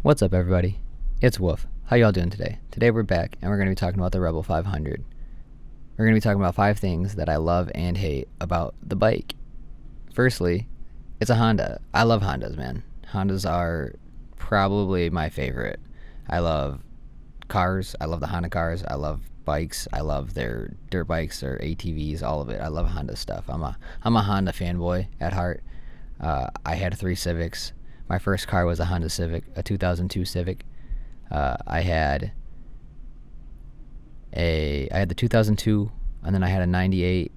What's up, everybody? It's Wolf. How y'all doing today? Today we're back, and we're going to be talking about the Rebel 500. We're going to be talking about 5 things that I love and hate about the bike. Firstly, it's a Honda. I love Hondas, man. Hondas are probably my favorite. I love cars. I love the Honda cars. I love bikes. I love their dirt bikes, their ATVs, all of it. I love Honda stuff. I'm a Honda fanboy at heart. I had 3 Civics. My first car was a Honda Civic, a 2002 Civic. I had the 2002, and then I had a 98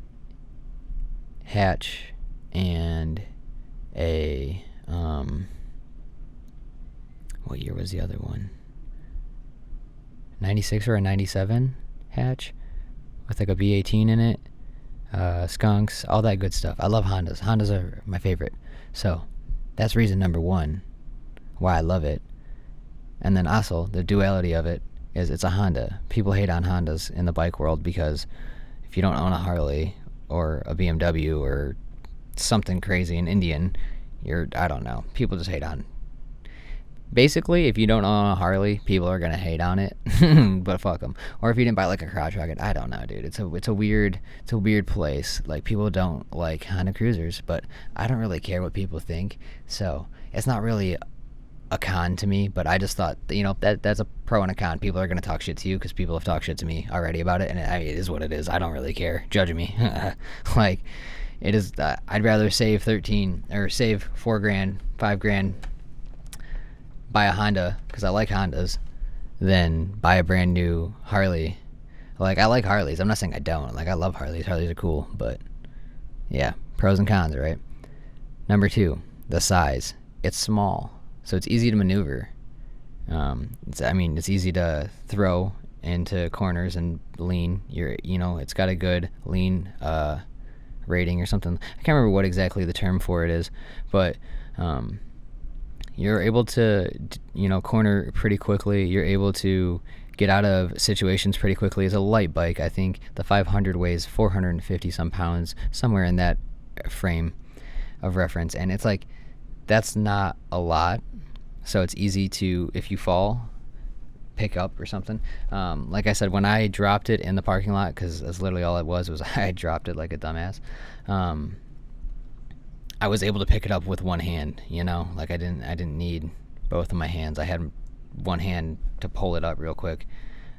hatch and a what year was the other one? 96 or a 97 hatch with like a V18 in it. Skunks, all that good stuff. I love Hondas. Hondas are my favorite. So that's reason number 1 why I love it. And then also, the duality of it is it's a Honda. People hate on Hondas in the bike world because if you don't own a Harley or a BMW or something crazy, an Indian, I don't know. People just hate on. Basically, if you don't own a Harley, people are going to hate on it, but fuck them. Or if you didn't buy like a crotch rocket, I don't know, dude. It's a weird place. Like, people don't like Honda Cruisers, but I don't really care what people think. So it's not really a con to me, but I just thought, that's a pro and a con. People are going to talk shit to you because people have talked shit to me already about it, and it is what it is. I don't really care. Judge me. Like, it is, I'd rather save 13 or save $4,000, $5,000, buy a Honda because I like Hondas than buy a brand new Harley. Like, I like Harleys. I'm not saying I don't. Like, I love Harleys. Harleys are cool, but yeah, pros and cons, right? Number 2, the size. It's small, so it's easy to maneuver. It's easy to throw into corners and lean. It's got a good lean rating or something. I can't remember what exactly the term for it is, but you're able to, corner pretty quickly. You're able to get out of situations pretty quickly. It's a light bike. I think the 500 weighs 450 some pounds, somewhere in that frame of reference. And it's like, that's not a lot. So it's easy to, if you fall, pick up or something. Like I said, when I dropped it in the parking lot, because that's literally all it was I dropped it like a dumbass. I was able to pick it up with one hand, like I didn't need both of my hands. I had one hand to pull it up real quick.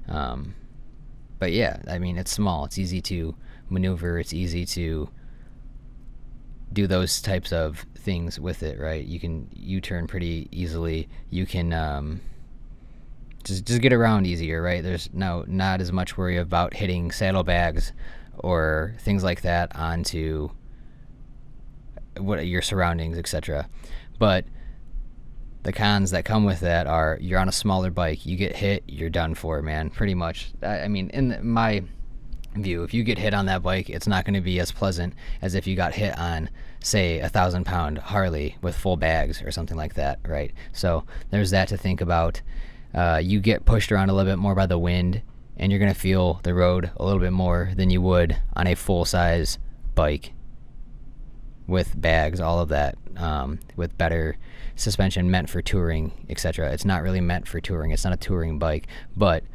But yeah, it's small. It's easy to maneuver. It's easy to do those types of things with it, right? You can U-turn pretty easily. You can just get around easier, right? There's not as much worry about hitting saddlebags or things like that onto what your surroundings, etc. But the cons that come with that are you're on a smaller bike, you get hit, you're done for, man. Pretty much. In my view, if you get hit on that bike, it's not going to be as pleasant as if you got hit on, say, 1,000-pound Harley with full bags or something like that, right? So there's that to think about. You get pushed around a little bit more by the wind, and you're going to feel the road a little bit more than you would on a full-size bike with bags, all of that, with better suspension, meant for touring, etc. It's not really meant for touring. It's not a touring bike, but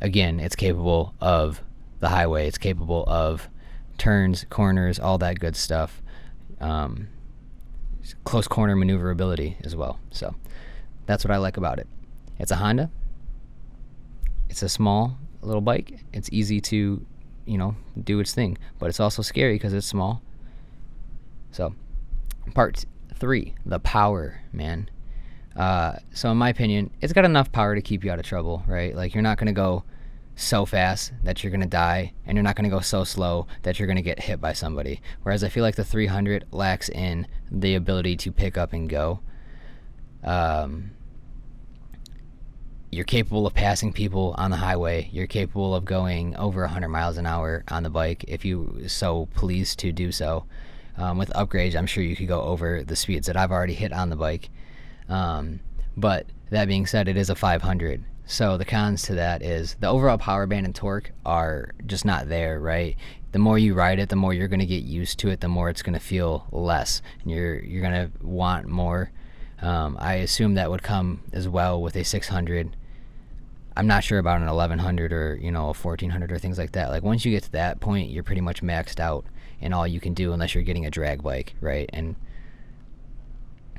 again, it's capable of the highway. It's capable of turns, corners, all that good stuff. Close corner maneuverability as well. So that's what I like about it. It's a Honda. It's a small little bike. It's easy to, do its thing, but it's also scary because it's small. So, part 3, the power, man. So in my opinion, it's got enough power to keep you out of trouble, right? Like, you're not going to go so fast that you're going to die, and you're not going to go so slow that you're going to get hit by somebody. Whereas I feel like the 300 lacks in the ability to pick up and go. You're capable of passing people on the highway. You're capable of going over 100 miles an hour on the bike if you so please to do so. With upgrades, I'm sure you could go over the speeds that I've already hit on the bike. But that being said, it is a 500. So the cons to that is the overall power band and torque are just not there, right? The more you ride it, the more you're going to get used to it, the more it's going to feel less. And you're going to want more I assume that would come as well with a 600. I'm not sure about an 1100 or a 1400 or things like that. Like once you get to that point, you're pretty much maxed out in all you can do unless you're getting a drag bike, right? And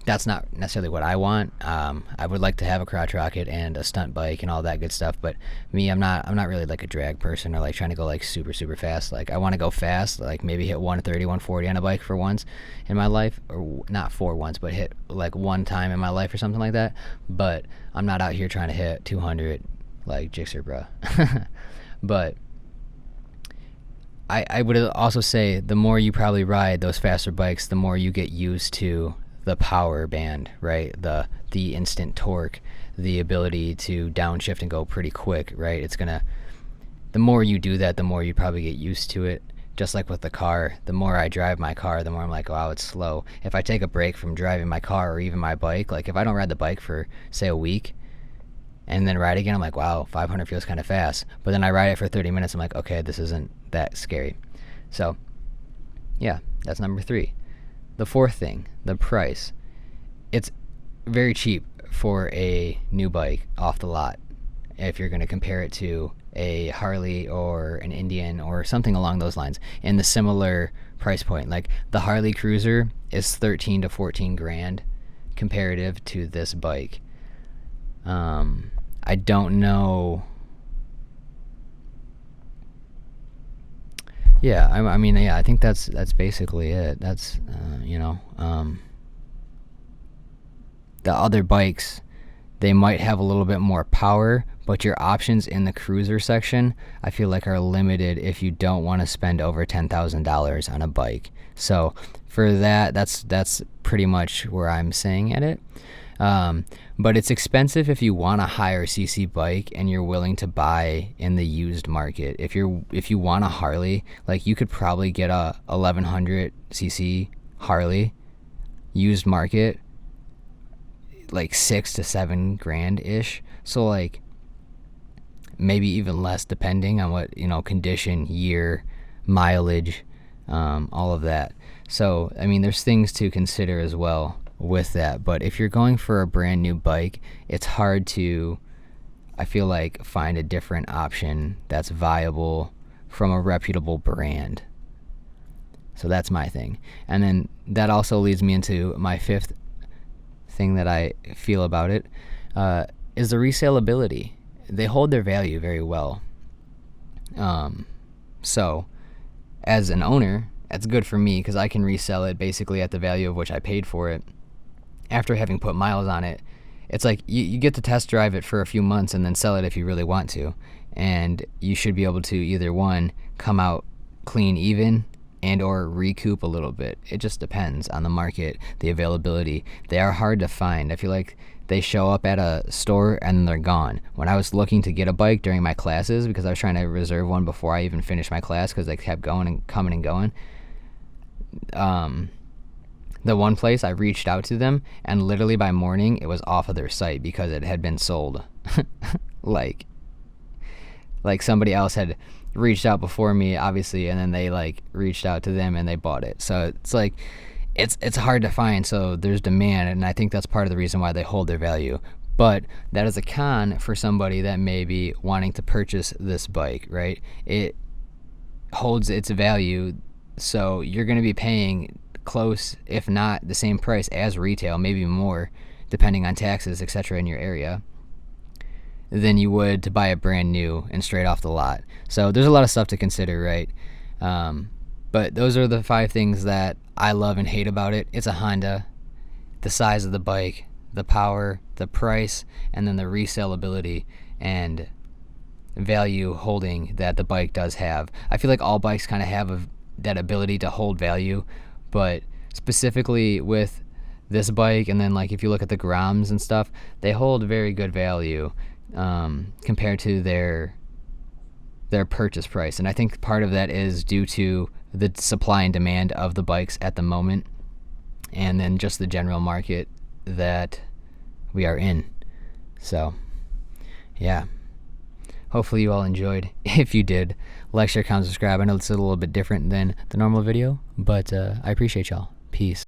that's not necessarily what I want. I would like to have a crotch rocket and a stunt bike and all that good stuff, but me, I'm not really like a drag person or like trying to go like super super fast. Like I want to go fast, like maybe hit 130 140 on a bike for once in my life, or not for once, but hit like one time in my life or something like that. But I'm not out here trying to hit 200 like Jixer, bruh. But I would also say the more you probably ride those faster bikes, the more you get used to the power band, right? The instant torque, the ability to downshift and go pretty quick, right? The more you do that, the more you probably get used to it. Just like with the car, the more I drive my car, the more I'm like, wow, it's slow. If I take a break from driving my car or even my bike, like if I don't ride the bike for say a week and then ride again, I'm like, wow, 500 feels kind of fast. But then I ride it for 30 minutes, I'm like, okay, this isn't that scary. So yeah, that's number 3. The fourth thing, the price. It's very cheap for a new bike off the lot if you're going to compare it to a Harley or an Indian or something along those lines in the similar price point. Like the Harley Cruiser is 13 to 14 grand comparative to this bike. I don't know. Yeah, I mean, yeah, I think that's basically it. That's the other bikes, they might have a little bit more power, but your options in the cruiser section, I feel like are limited if you don't want to spend over $10,000 on a bike. So for that, that's pretty much where I'm saying at it. But it's expensive if you want a higher CC bike and you're willing to buy in the used market. If you want a Harley, like you could probably get a 1100 CC Harley used market like 6 to 7 grand ish. So like maybe even less depending on what, condition, year, mileage, all of that. So I mean, there's things to consider as well with that. But if you're going for a brand new bike, it's hard to, I feel like, find a different option that's viable from a reputable brand. So that's my thing. And then that also leads me into my 5th thing that I feel about it, is the resaleability. They hold their value very well. So as an owner, that's good for me because I can resell it basically at the value of which I paid for it after having put miles on it. It's like you get to test drive it for a few months and then sell it if you really want to. And you should be able to either one, come out clean even and or recoup a little bit. It just depends on the market, the availability. They are hard to find. I feel like they show up at a store and they're gone. When I was looking to get a bike during my classes, because I was trying to reserve one before I even finished my class because they kept going and coming and going, the one place I reached out to them and literally by morning it was off of their site because it had been sold. like somebody else had reached out before me, obviously, and then they like reached out to them and they bought it. So it's like it's hard to find, so there's demand, and I think that's part of the reason why they hold their value. But that is a con for somebody that may be wanting to purchase this bike, right? It holds its value, so you're going to be paying close, if not the same price as retail, maybe more, depending on taxes, etc. in your area, than you would to buy it brand new and straight off the lot. So there's a lot of stuff to consider, right? But those are the 5 things that I love and hate about it. It's a Honda, the size of the bike, the power, the price, and then the resaleability and value holding that the bike does have. I feel like all bikes kind of have that ability to hold value, but specifically with this bike, and then like if you look at the Groms and stuff, they hold very good value compared to their purchase price. And I think part of that is due to the supply and demand of the bikes at the moment, and then just the general market that we are in. So yeah, hopefully you all enjoyed. If you did, like, share, comment, subscribe. I know it's a little bit different than the normal video, but I appreciate y'all. Peace.